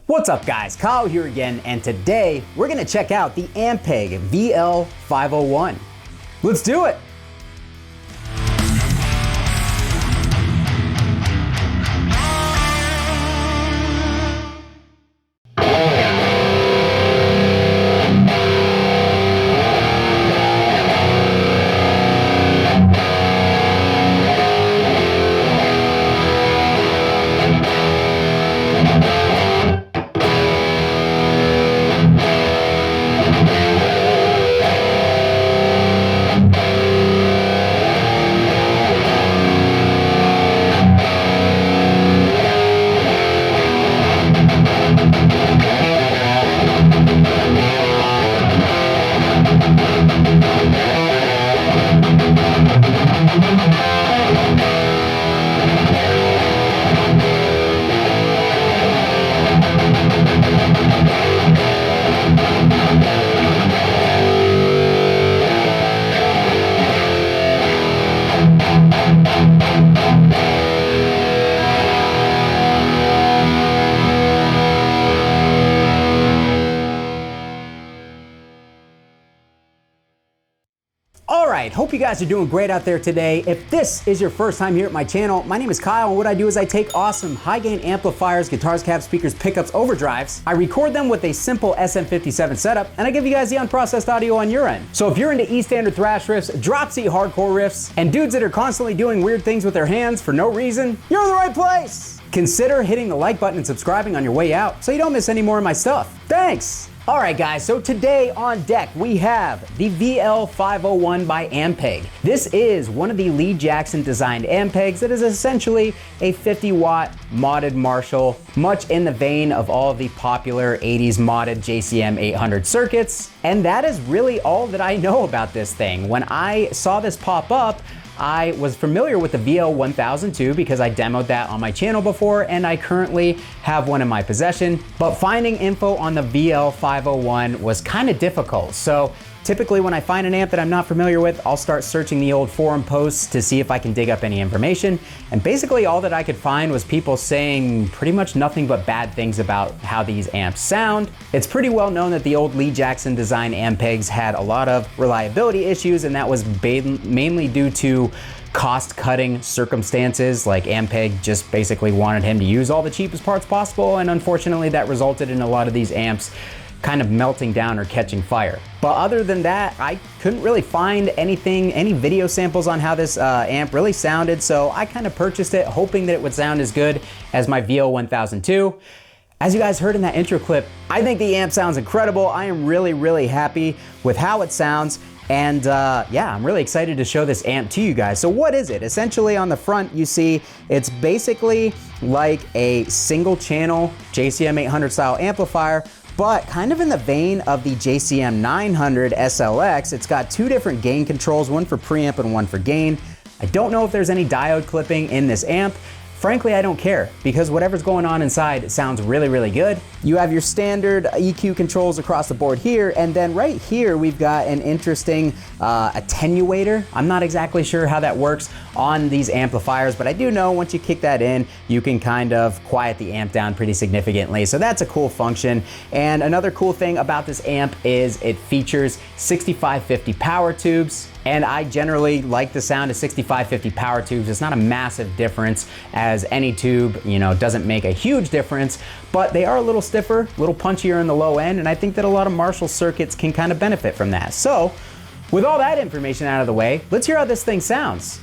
What's up guys, Kyle here again, and today we're gonna check out the Ampeg VL 501. Let's do it! Alright, hope you guys are doing great out there today. If this is your first time here at my channel, my name is Kyle, and what I do is I take awesome high gain amplifiers, guitars, cabs, speakers, pickups, overdrives. I record them with a simple SM57 setup, and I give you guys the unprocessed audio on your end. So if you're into E standard thrash riffs, drop C hardcore riffs, and dudes that are constantly doing weird things with their hands for no reason, you're in the right place! Consider hitting the like button and subscribing on your way out so you don't miss any more of my stuff. Thanks! Alright guys, so today on deck we have the VL 501 by Ampeg. This is one of the Lee Jackson designed Ampegs that is essentially a 50-watt modded Marshall, much in the vein of all of the popular 80s modded JCM 800 circuits. And that is really all that I know about this thing. When I saw this pop up, I was familiar with the VL 1002 because I demoed that on my channel before, and I currently have one in my possession. But finding info on the VL 501 was kind of difficult. So typically when I find an amp that I'm not familiar with, I'll start searching the old forum posts to see if I can dig up any information. And basically all that I could find was people saying pretty much nothing but bad things about how these amps sound. It's pretty well known that the old Lee Jackson design Ampegs had a lot of reliability issues, and that was mainly due to cost-cutting circumstances. Like Ampeg just basically wanted him to use all the cheapest parts possible, and unfortunately that resulted in a lot of these amps kind of melting down or catching fire. But other than that, I couldn't really find anything, any video samples on how this amp really sounded, so I kind of purchased it hoping that it would sound as good as my VL 1002. As you guys heard in that intro clip, I think the amp sounds incredible. I am really happy with how it sounds. And yeah, I'm really excited to show this amp to you guys. So what is it? Essentially on the front, you see it's basically like a single channel JCM 800 style amplifier, but kind of in the vein of the JCM 900 SLX. It's got two different gain controls, one for preamp and one for gain. I don't know if there's any diode clipping in this amp. Frankly, I don't care, because whatever's going on inside sounds really good. You have your standard EQ controls across the board here, and then right here we've got an interesting attenuator. I'm not exactly sure how that works on these amplifiers, but I do know once you kick that in, you can kind of quiet the amp down pretty significantly. So that's a cool function. And another cool thing about this amp is it features 6550 power tubes. And I generally like the sound of 6550 power tubes. It's not a massive difference, as any tube, you know, doesn't make a huge difference, but they are a little stiffer, a little punchier in the low end, and I think that a lot of Marshall circuits can kind of benefit from that. So, with all that information out of the way, let's hear how this thing sounds.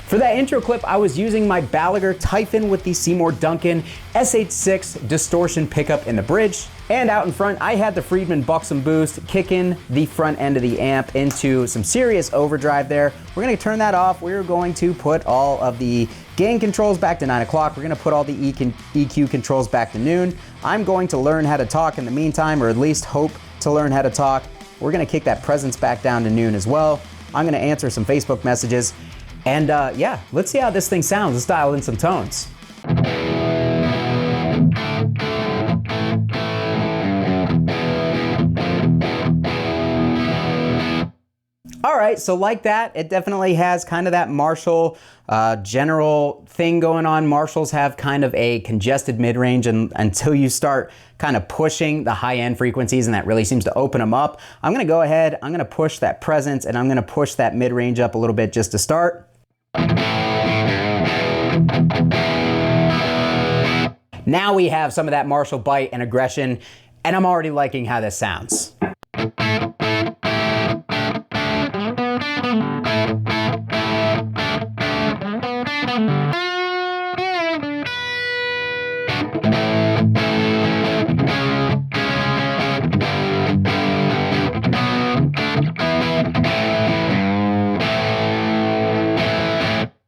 For that intro clip, I was using my Balaguer Typhon with the Seymour Duncan SH6 distortion pickup in the bridge. And out in front, I had the Friedman Buxom Boost kicking the front end of the amp into some serious overdrive there. We're gonna turn that off. We're going to put all of the gain controls back to 9 o'clock. We're gonna put all the EQ controls back to noon. I'm going to learn how to talk in the meantime, or at least hope to learn how to talk. We're gonna kick that presence back down to noon as well. I'm gonna answer some Facebook messages. And yeah, let's see how this thing sounds. Let's dial in some tones. right, so like that, it definitely has kind of that Marshall general thing going on. Marshalls have kind of a congested mid-range, and until you start kind of pushing the high-end frequencies, and that really seems to open them up. I'm gonna go ahead, I'm gonna push that presence, and I'm gonna push that mid-range up a little bit just to start. Now we have some of that Marshall bite and aggression, and I'm already liking how this sounds.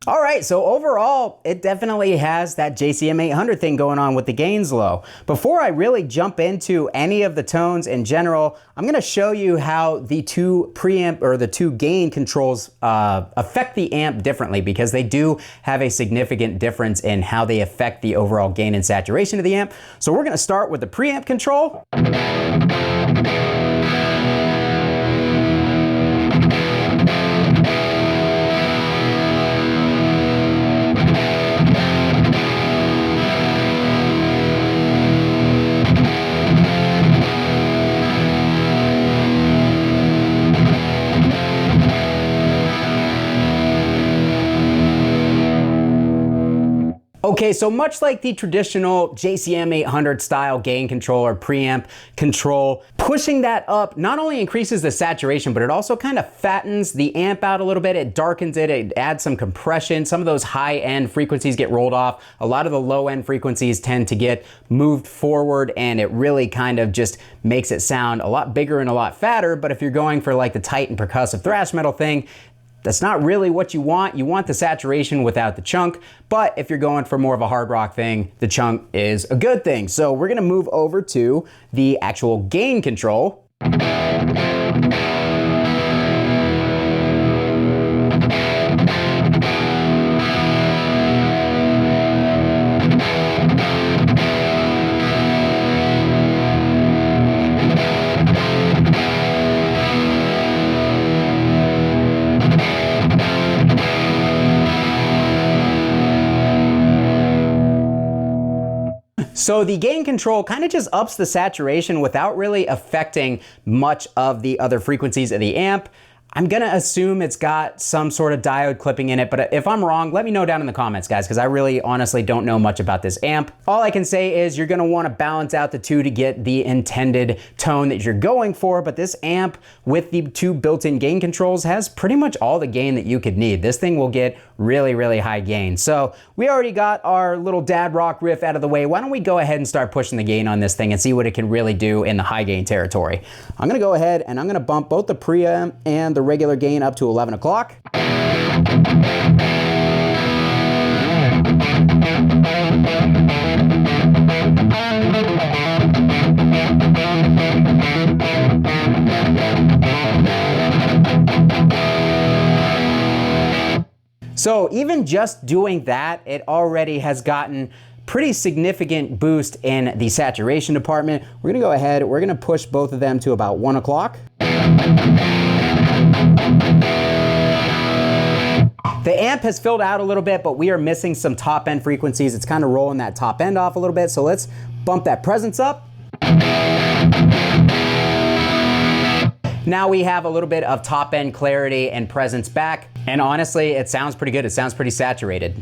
All right, so overall, it definitely has that JCM 800 thing going on with the gains low. Before I really jump into any of the tones in general, I'm gonna show you how the two preamp or the two gain controls affect the amp differently, because they do have a significant difference in how they affect the overall gain and saturation of the amp. So we're gonna start with the preamp control. Okay, so much like the traditional JCM 800 style gain control or preamp control, pushing that up not only increases the saturation, but it also kind of fattens the amp out a little bit. It darkens it, it adds some compression. Some of those high-end frequencies get rolled off. A lot of the low-end frequencies tend to get moved forward, and it really kind of just makes it sound a lot bigger and a lot fatter. But if you're going for like the tight and percussive thrash metal thing, that's not really what you want. You want the saturation without the chunk, but if you're going for more of a hard rock thing, the chunk is a good thing. So we're gonna move over to the actual gain control. So the gain control kind of just ups the saturation without really affecting much of the other frequencies of the amp. I'm gonna assume it's got some sort of diode clipping in it, but if I'm wrong, let me know down in the comments, guys, because I really honestly don't know much about this amp. All I can say is you're gonna wanna balance out the two to get the intended tone that you're going for, but this amp with the two built-in gain controls has pretty much all the gain that you could need. This thing will get really, really high gain. So we already got our little dad rock riff out of the way. Why don't we go ahead and start pushing the gain on this thing and see what it can really do in the high gain territory. I'm gonna go ahead and I'm gonna bump both the preamp and the regular gain up to 11 o'clock. So even just doing that, it already has gotten pretty significant boost in the saturation department. We're gonna go ahead, we're gonna push both of them to about 1 o'clock. The amp has filled out a little bit, but we are missing some top end frequencies. It's kind of rolling that top end off a little bit. So let's bump that presence up. Now we have a little bit of top end clarity and presence back. And honestly, it sounds pretty good. It sounds pretty saturated.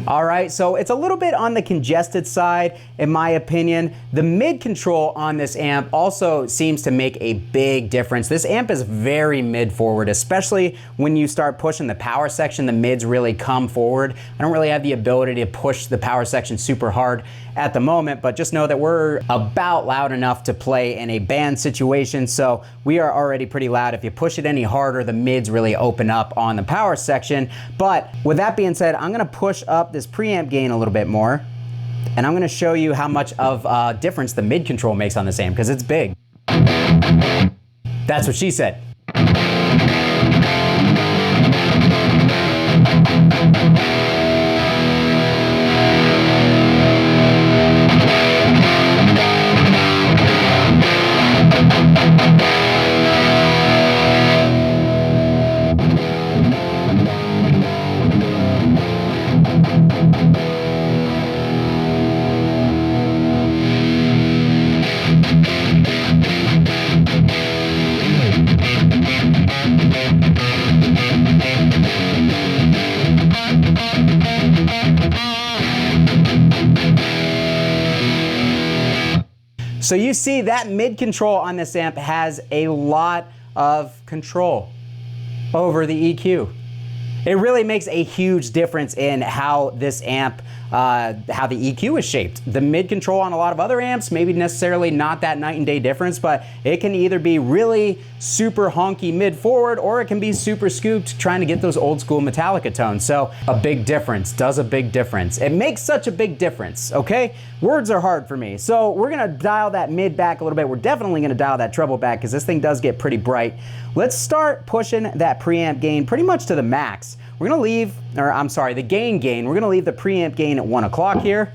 All right, so it's a little bit on the congested side, in my opinion. The mid control on this amp also seems to make a big difference. This amp is very mid forward, especially when you start pushing the power section, the mids really come forward. I don't really have the ability to push the power section super hard at the moment, but just know that we're about loud enough to play in a band situation, so we are already pretty loud. If you push it any harder, the mids really open up on the power section. But with that being said, I'm gonna push up this preamp gain a little bit more. And I'm gonna show you how much of a difference the mid control makes on this amp, because it's big. That's what she said. So you see that mid control on this amp has a lot of control over the EQ. It really makes a huge difference in how this amp, how the EQ is shaped. The mid control on a lot of other amps, maybe necessarily not that night and day difference, but it can either be really super honky mid forward, or it can be super scooped trying to get those old school Metallica tones. So a big difference does a big difference. It makes such a big difference, okay? Words are hard for me. So we're gonna dial that mid back a little bit. We're definitely gonna dial that treble back because this thing does get pretty bright. Let's start pushing that preamp gain pretty much to the max. We're gonna leave, or I'm sorry, the gain. We're gonna leave the preamp gain at 1 o'clock here.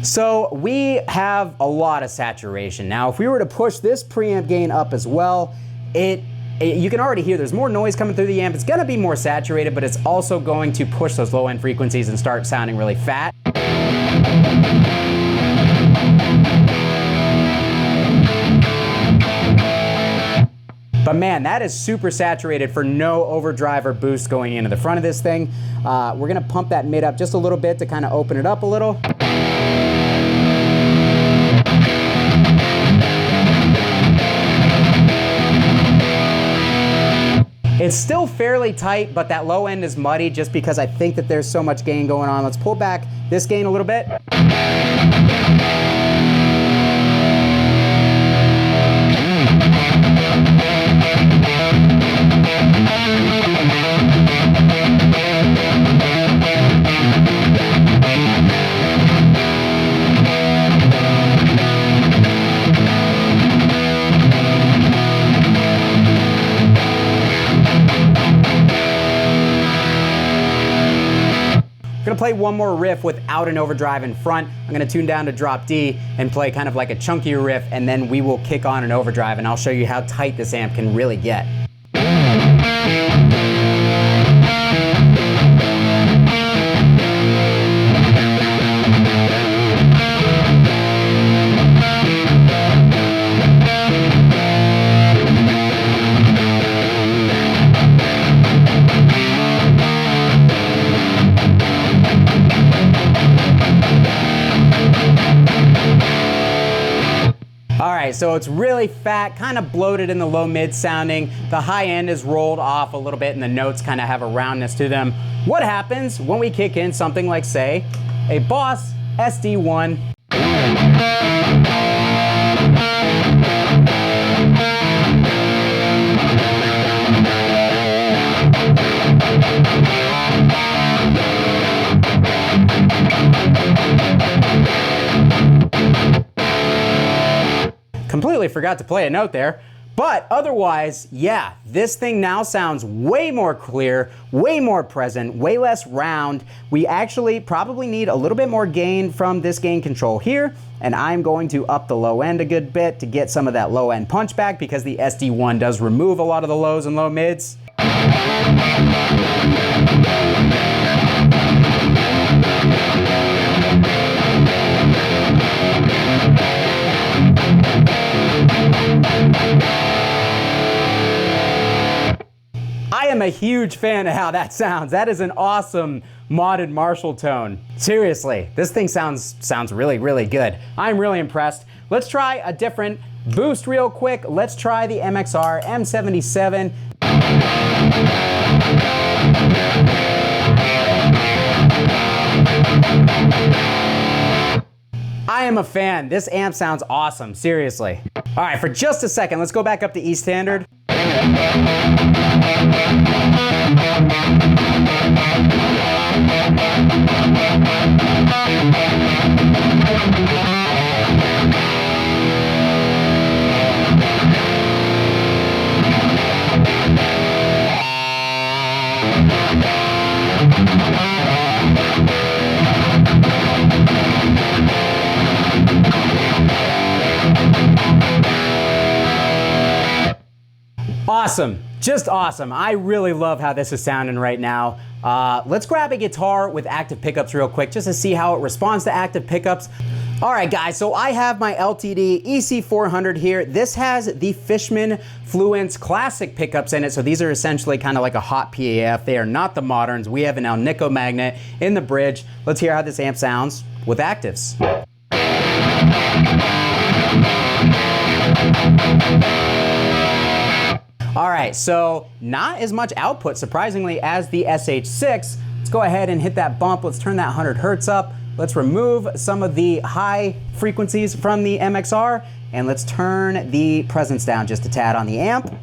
So we have a lot of saturation. Now, if we were to push this preamp gain up as well, you can already hear there's more noise coming through the amp. It's gonna be more saturated, but it's also going to push those low end frequencies and start sounding really fat. But man, that is super saturated for no overdrive or boost going into the front of this thing. We're gonna pump that mid up just a little bit to kind of open it up a little. It's still fairly tight, but that low end is muddy just because I think that there's so much gain going on. Let's pull back this gain a little bit. I'm gonna play one more riff without an overdrive in front. I'm gonna tune down to drop D and play kind of like a chunkier riff, and then we will kick on an overdrive and I'll show you how tight this amp can really get. So it's really fat, kind of bloated in the low mid sounding. The high end is rolled off a little bit and the notes kind of have a roundness to them. What happens when we kick in something like, say, a Boss SD1? Completely forgot to play a note there, but otherwise, yeah, this thing now sounds way more clear, way more present, way less round. We actually probably need a little bit more gain from this gain control here, and I'm going to up the low end a good bit to get some of that low end punch back because the SD1 does remove a lot of the lows and low mids. I am a huge fan of how that sounds. That is an awesome modded Marshall tone. Seriously, this thing sounds really, really good. I'm really impressed. Let's try a different boost real quick. Let's try the MXR M77. I am a fan. This amp sounds awesome, seriously. All right, for just a second, let's go back up to E standard. Awesome, just awesome. I really love how this is sounding right now. Let's grab a guitar with active pickups real quick just to see how it responds to active pickups. All right guys, so I have my LTD EC400 here. This has the Fishman Fluence Classic pickups in it, so these are essentially kind of like a hot PAF. They are not the moderns. We have an Alnico magnet in the bridge. Let's hear how this amp sounds with actives. All right, so not as much output, surprisingly, as the SH6. Let's go ahead and hit that bump. Let's turn that 100 hertz up. Let's remove some of the high frequencies from the MXR, and let's turn the presence down just a tad on the amp.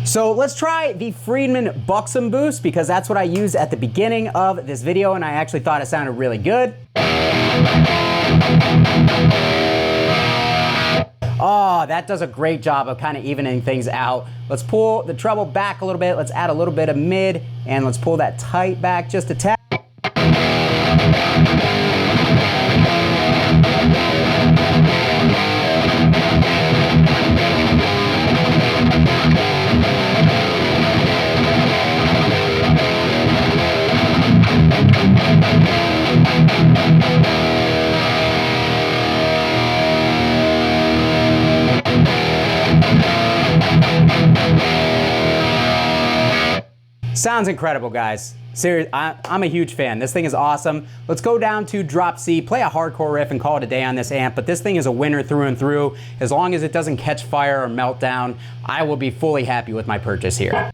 So let's try the Friedman Buxom Boost because that's what I used at the beginning of this video and I actually thought it sounded really good. Oh, that does a great job of kind of evening things out. Let's pull the treble back a little bit. Let's add a little bit of mid and let's pull that tight back just a tad. Sounds incredible, guys. Seriously, I'm a huge fan. This thing is awesome. Let's go down to drop C, play a hardcore riff and call it a day on this amp, but this thing is a winner through and through. As long as it doesn't catch fire or melt down, I will be fully happy with my purchase here.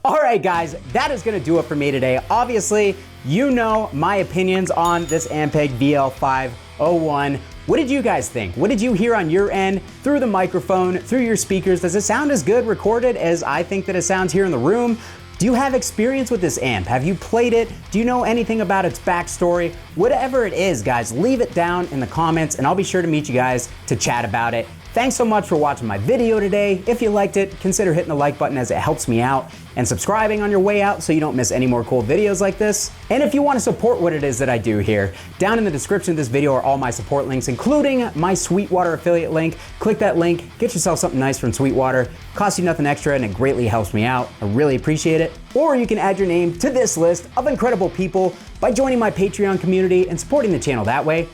Alright guys, that is going to do it for me today. Obviously, you know my opinions on this Ampeg VL501. What did you guys think? What did you hear on your end, through the microphone, through your speakers? Does it sound as good recorded as I think that it sounds here in the room? Do you have experience with this amp? Have you played it? Do you know anything about its backstory? Whatever it is, guys, leave it down in the comments and I'll be sure to meet you guys to chat about it. Thanks so much for watching my video today. If you liked it, consider hitting the like button as it helps me out and subscribing on your way out so you don't miss any more cool videos like this. And if you want to support what it is that I do here, down in the description of this video are all my support links, including my Sweetwater affiliate link. Click that link, get yourself something nice from Sweetwater. Costs you nothing extra and it greatly helps me out. I really appreciate it. Or you can add your name to this list of incredible people by joining my Patreon community and supporting the channel that way.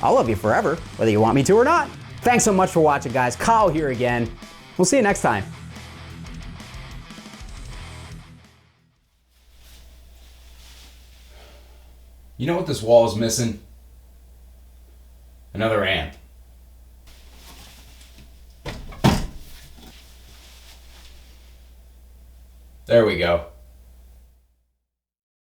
I'll love you forever, whether you want me to or not. Thanks so much for watching, guys. Kyle here again. We'll see you next time. You know what this wall is missing? Another amp. There we go.